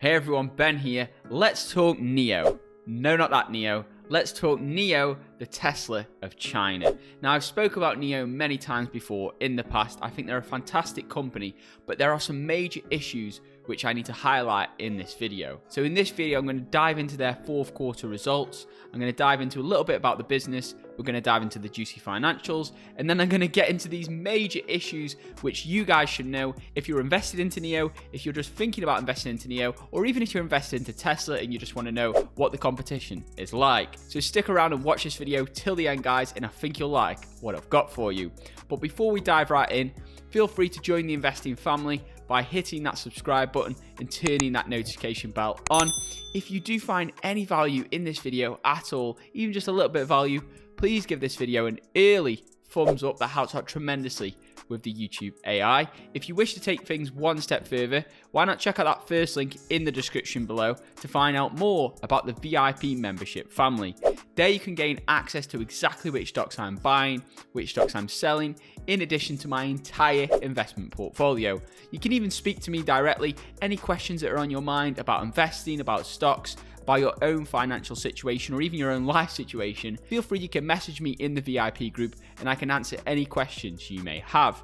Hey everyone, Ben here. Let's talk NIO. No, not that NIO. Let's talk NIO, the Tesla of China. Now, I've spoke about NIO many times before in the past. I think they're a fantastic company, but there are some major issues which I need to highlight in this video. So in this video, I'm going to dive into their fourth quarter results. I'm going to dive into a little bit about the business. We're going to dive into the juicy financials, and then I'm going to get into these major issues which you guys should know if you're invested into NIO, if you're just thinking about investing into NIO, or even if you're invested into Tesla and you just want to know what the competition is like. So stick around and watch this video till the end, guys, and I think you'll like what I've got for you. But before we dive right in, feel free to join the investing family by hitting that subscribe button and turning that notification bell on. If you do find any value in this video at all, even just a little bit of value, please give this video an early thumbs up. That helps out tremendously with the YouTube AI. If you wish to take things one step further, why not check out that first link in the description below to find out more about the VIP membership family. There you can gain access to exactly which stocks I'm buying, which stocks I'm selling, in addition to my entire investment portfolio. You can even speak to me directly, any questions that are on your mind about investing, about stocks, about your own financial situation, or even your own life situation. Feel free, you can message me in the VIP group and I can answer any questions you may have.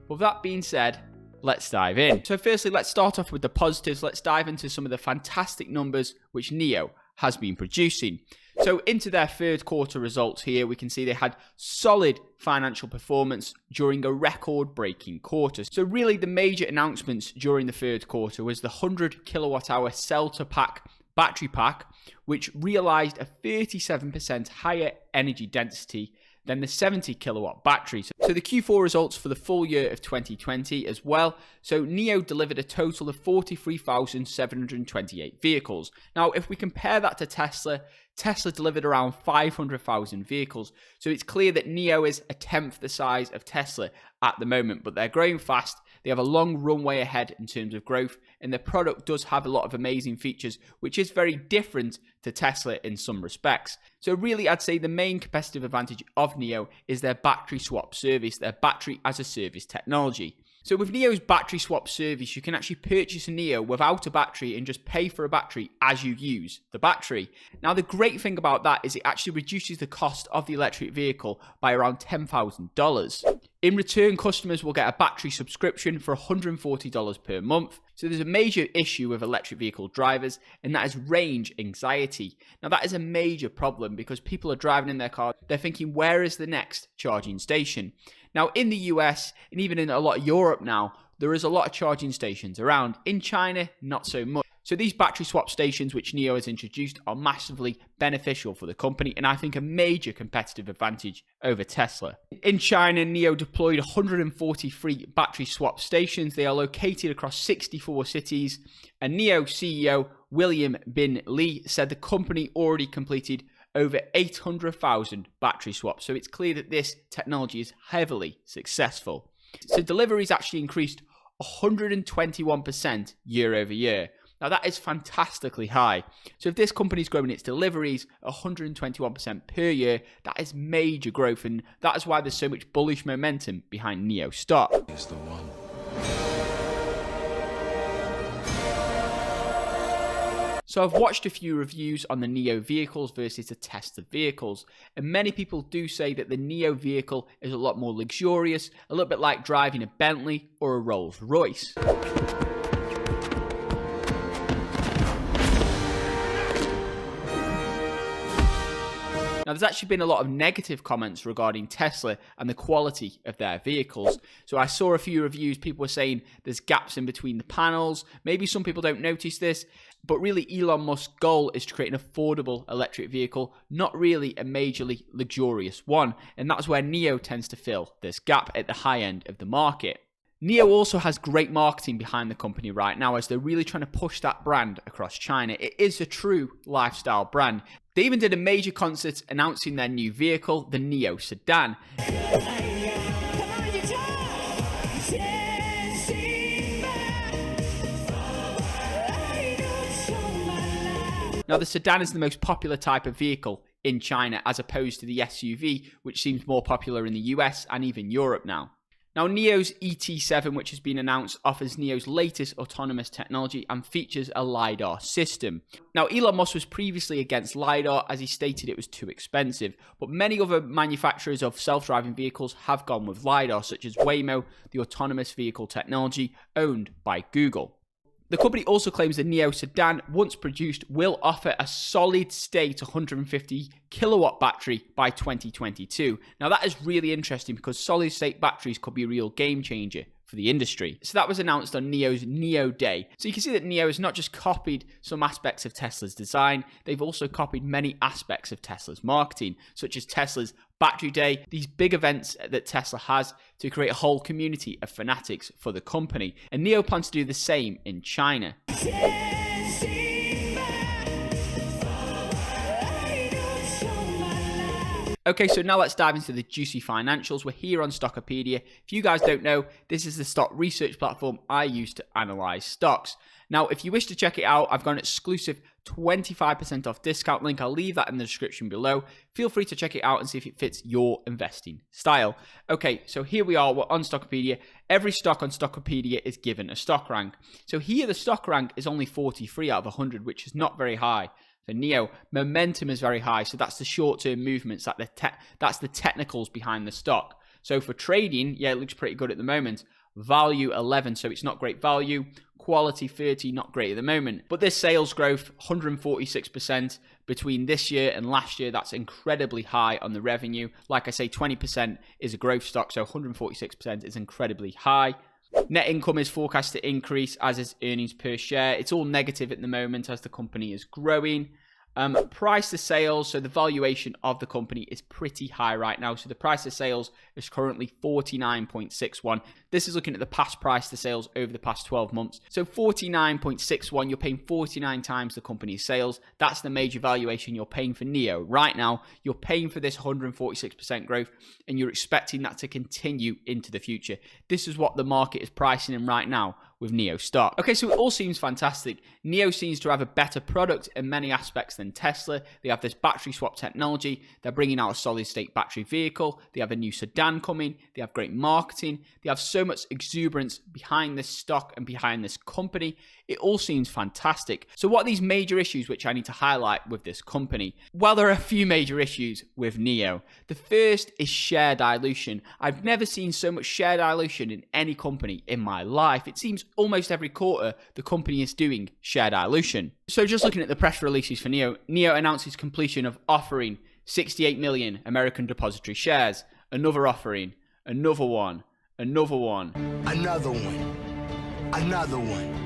With that being said, let's dive in. So firstly, let's start off with the positives. Let's dive into some of the fantastic numbers which NIO has been producing. So into their third quarter results here, we can see they had solid financial performance during a record-breaking quarter. So really the major announcements during the third quarter was the 100 kilowatt hour cell-to-pack battery pack, which realized a 37% higher energy density than the 70 kilowatt battery. So the Q4 results for the full year of 2020 as well. So NIO delivered a total of 43,728 vehicles. Now, if we compare that to Tesla, Tesla delivered around 500,000 vehicles. So it's clear that NIO is a tenth the size of Tesla at the moment, but they're growing fast. They have a long runway ahead in terms of growth, and the product does have a lot of amazing features, which is very different to Tesla in some respects. So really, I'd say the main competitive advantage of NIO is their battery swap service, their battery as a service technology. So with NIO's battery swap service, you can actually purchase a NIO without a battery and just pay for a battery as you use the battery. Now, the great thing about that is it actually reduces the cost of the electric vehicle by around $10,000. In return, customers will get a battery subscription for $140 per month. So there's a major issue with electric vehicle drivers, and that is range anxiety. Now, that is a major problem because people are driving in their car, they're thinking, where is the next charging station? Now, in the US, and even in a lot of Europe now, there is a lot of charging stations around. In China, not so much. So these battery swap stations which NIO has introduced are massively beneficial for the company, and I think a major competitive advantage over Tesla. In China, NIO deployed 143 battery swap stations. They are located across 64 cities, and NIO CEO William Bin Li said the company already completed over 800,000 battery swaps. So it's clear that this technology is heavily successful. So deliveries actually increased 121% year over year. Now that is fantastically high. So if this company is growing its deliveries 121% per year, that is major growth, and that is why there's so much bullish momentum behind NIO stock. Is the one. So I've watched a few reviews on the NIO vehicles versus the Tesla vehicles, and many people do say that the NIO vehicle is a lot more luxurious, a little bit like driving a Bentley or a Rolls Royce. Now, there's actually been a lot of negative comments regarding Tesla and the quality of their vehicles. So I saw a few reviews, people were saying there's gaps in between the panels. Maybe some people don't notice this, but really Elon Musk's goal is to create an affordable electric vehicle, not really a majorly luxurious one. And that's where NIO tends to fill this gap at the high end of the market. NIO also has great marketing behind the company right now as they're really trying to push that brand across China. It is a true lifestyle brand. They even did a major concert announcing their new vehicle, the NIO sedan. Now, the sedan is the most popular type of vehicle in China as opposed to the SUV, which seems more popular in the US and even Europe now. Now, NIO's ET7, which has been announced, offers NIO's latest autonomous technology and features a LiDAR system. Now, Elon Musk was previously against LiDAR as he stated it was too expensive, but many other manufacturers of self-driving vehicles have gone with LiDAR, such as Waymo, the autonomous vehicle technology owned by Google. The company also claims the NIO sedan, once produced, will offer a solid-state 150 kilowatt battery by 2022. Now that is really interesting because solid-state batteries could be a real game changer for the industry. So that was announced on NIO's NIO Day. So you can see that NIO has not just copied some aspects of Tesla's design, they've also copied many aspects of Tesla's marketing, such as Tesla's Battery Day, these big events that Tesla has to create a whole community of fanatics for the company. And NIO plans to do the same in China. Okay, so now let's dive into the juicy financials. We're here on Stockopedia. If you guys don't know, this is the stock research platform I use to analyze stocks. Now, if you wish to check it out, I've got an exclusive 25% off discount link. I'll leave that in the description below. Feel free to check it out and see if it fits your investing style. Okay, so here we are. We're on Stockopedia. Every stock on Stockopedia is given a stock rank. So here the stock rank is only 43 out of 100, which is not very high. For NIO, momentum is very high, so that's the short-term movements, that's the technicals behind the stock. So for trading, yeah, it looks pretty good at the moment. Value 11, so it's not great value. Quality 30, not great at the moment. But this sales growth, 146% between this year and last year, that's incredibly high on the revenue. Like I say, 20% is a growth stock, so 146% is incredibly high. Net income is forecast to increase, as is earnings per share. It's all negative at the moment as the company is growing. Price to sales, so the valuation of the company is pretty high right now. So the price to sales is currently 49.61. This is looking at the past price to sales over the past 12 months. So 49.61, you're paying 49 times the company's sales. That's the major valuation you're paying for NIO. Right now, you're paying for this 146% growth and you're expecting that to continue into the future. This is what the market is pricing in right now with NIO stock. Okay, so it all seems fantastic. NIO seems to have a better product in many aspects than Tesla. They have this battery swap technology. They're bringing out a solid state battery vehicle. They have a new sedan coming. They have great marketing. They have so much exuberance behind this stock and behind this company. It all seems fantastic. So what are these major issues which I need to highlight with this company? Well, there are a few major issues with NIO. The first is share dilution. I've never seen so much share dilution in any company in my life. It seems almost every quarter the company is doing share dilution. So just looking at the press releases for NIO, NIO announces completion of offering 68 million American depository shares. Another offering, another one, another one. Another one, another one.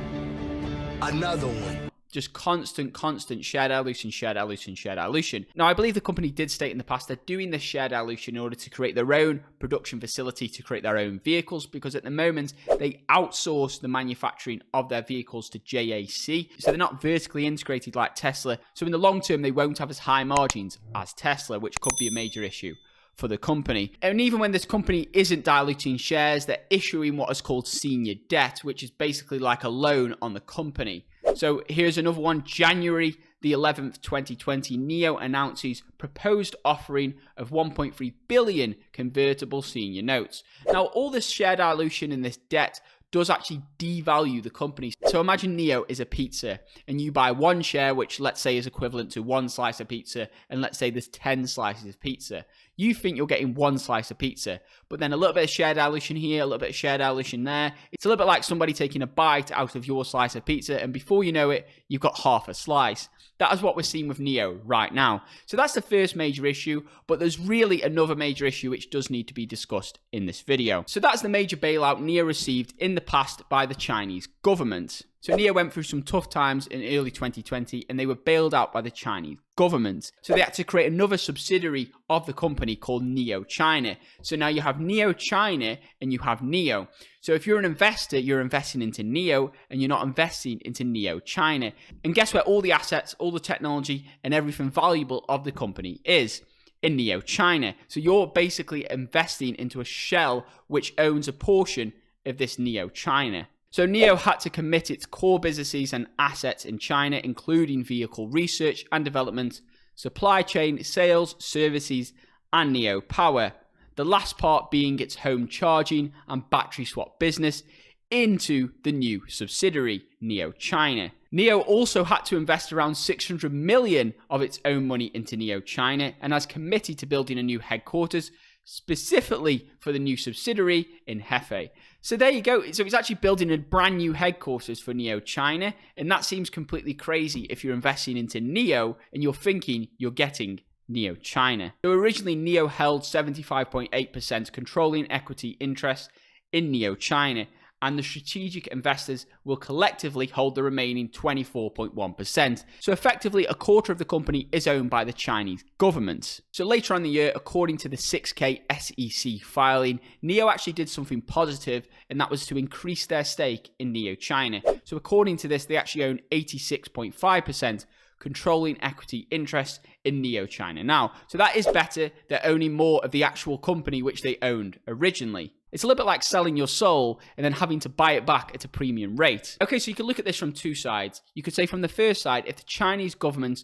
Another one. Just constant share dilution, share dilution, share dilution. Now, I believe the company did state in the past they're doing this share dilution in order to create their own production facility to create their own vehicles, because at the moment they outsource the manufacturing of their vehicles to JAC. So they're not vertically integrated like Tesla. So in the long term, they won't have as high margins as Tesla, which could be a major issue for the company. And even when this company isn't diluting shares, they're issuing what is called senior debt, which is basically like a loan on the company. So here's another one. January the 11th, 2020, NIO announces proposed offering of 1.3 billion convertible senior notes. Now, all this share dilution and this debt does actually devalue the company. So imagine NIO is a pizza and you buy one share, which let's say is equivalent to one slice of pizza, and let's say there's 10 slices of pizza. You think you're getting one slice of pizza, but then a little bit of share dilution here, a little bit of share dilution there. It's a little bit like somebody taking a bite out of your slice of pizza, and before you know it, you've got half a slice. That is what we're seeing with NIO right now. So that's the first major issue, but there's really another major issue which does need to be discussed in this video. So that's the major bailout NIO received in the past by the Chinese government. So NIO went through some tough times in early 2020 and they were bailed out by the Chinese government. So they had to create another subsidiary of the company called NIO China. So now you have NIO China and you have NIO. So if you're an investor, you're investing into NIO and you're not investing into NIO China. And guess where all the assets, all the technology and everything valuable of the company is? In NIO China. So you're basically investing into a shell which owns a portion of this NIO China. So NIO had to commit its core businesses and assets in China, including vehicle research and development, supply chain, sales, services, and NIO Power. the last part being its home charging and battery swap business into the new subsidiary, NIO China. NIO also had to invest around 600 million of its own money into NIO China and has committed to building a new headquarters specifically for the new subsidiary in Hefei. So there you go. So it's actually building a brand new headquarters for NIO China, and that seems completely crazy if you're investing into NIO and you're thinking you're getting NIO China. So originally NIO held 75.8% controlling equity interest in NIO China, and the strategic investors will collectively hold the remaining 24.1%. So effectively, a quarter of the company is owned by the Chinese government. So later on in the year, according to the 6K SEC filing, NIO actually did something positive, and that was to increase their stake in NIO China. So according to this, they actually own 86.5% controlling equity interest in NIO China now. So that is better than owning more of the actual company which they owned originally. It's a little bit like selling your soul and then having to buy it back at a premium rate. Okay, so you can look at this from two sides. You could say from the first side, if the Chinese government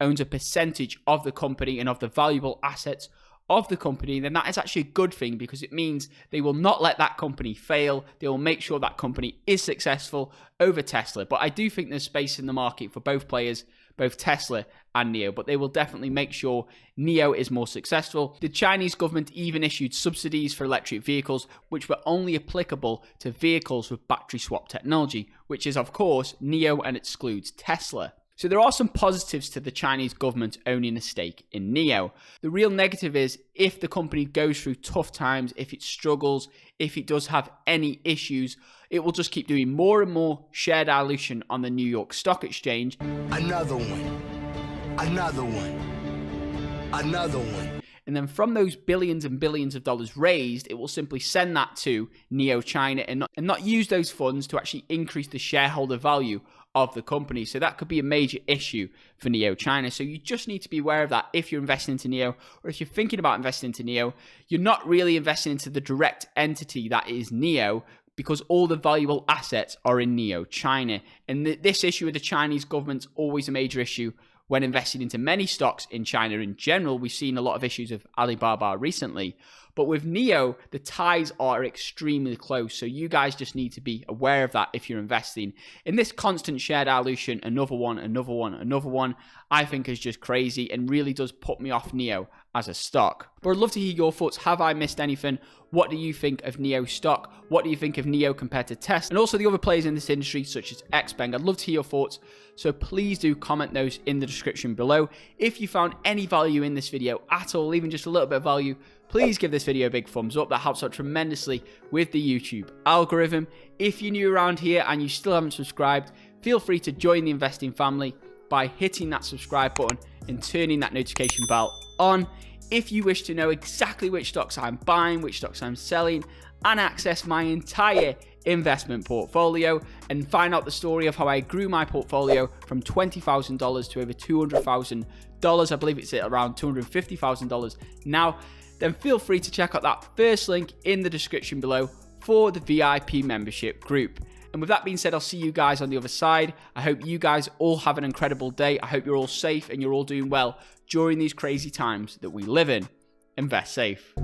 owns a percentage of the company and of the valuable assets of the company, then that is actually a good thing because it means they will not let that company fail. They will make sure that company is successful over Tesla. But I do think there's space in the market for both players, both Tesla and NIO, but they will definitely make sure NIO is more successful. The Chinese government even issued subsidies for electric vehicles, which were only applicable to vehicles with battery swap technology, which is of course NIO and excludes Tesla. So there are some positives to the Chinese government owning a stake in NIO. The real negative is if the company goes through tough times, if it struggles, if it does have any issues, it will just keep doing more and more share dilution on the New York Stock Exchange. Another one. Another one. Another one. And then from those billions and billions of dollars raised, it will simply send that to NIO China and not use those funds to actually increase the shareholder value of the company. So that could be a major issue for NIO China. So you just need to be aware of that if you're investing into NIO, or if you're thinking about investing into NIO, you're not really investing into the direct entity that is NIO, because all the valuable assets are in NIO China. And this issue with the Chinese government's always a major issue when investing into many stocks in China in general. We've seen a lot of issues with Alibaba recently. But with NIO, the ties are extremely close. So you guys just need to be aware of that if you're investing. In this constant share dilution, another one, I think is just crazy and really does put me off NIO as a stock. But I'd love to hear your thoughts. Have I missed anything? What do you think of NIO stock? What do you think of NIO compared to Tesla? And also the other players in this industry, such as XPeng. I'd love to hear your thoughts. So please do comment those in the description below. If you found any value in this video at all, even just a little bit of value, please give this video a big thumbs up. That helps out tremendously with the YouTube algorithm. If you're new around here and you still haven't subscribed, feel free to join the investing family by hitting that subscribe button and turning that notification bell on. If you wish to know exactly which stocks I'm buying, which stocks I'm selling, and access my entire investment portfolio and find out the story of how I grew my portfolio from $20,000 to over $200,000, I believe it's at around $250,000 now, then feel free to check out that first link in the description below for the VIP membership group. And with that being said, I'll see you guys on the other side. I hope you guys all have an incredible day. I hope you're all safe and you're all doing well during these crazy times that we live in. Invest safe.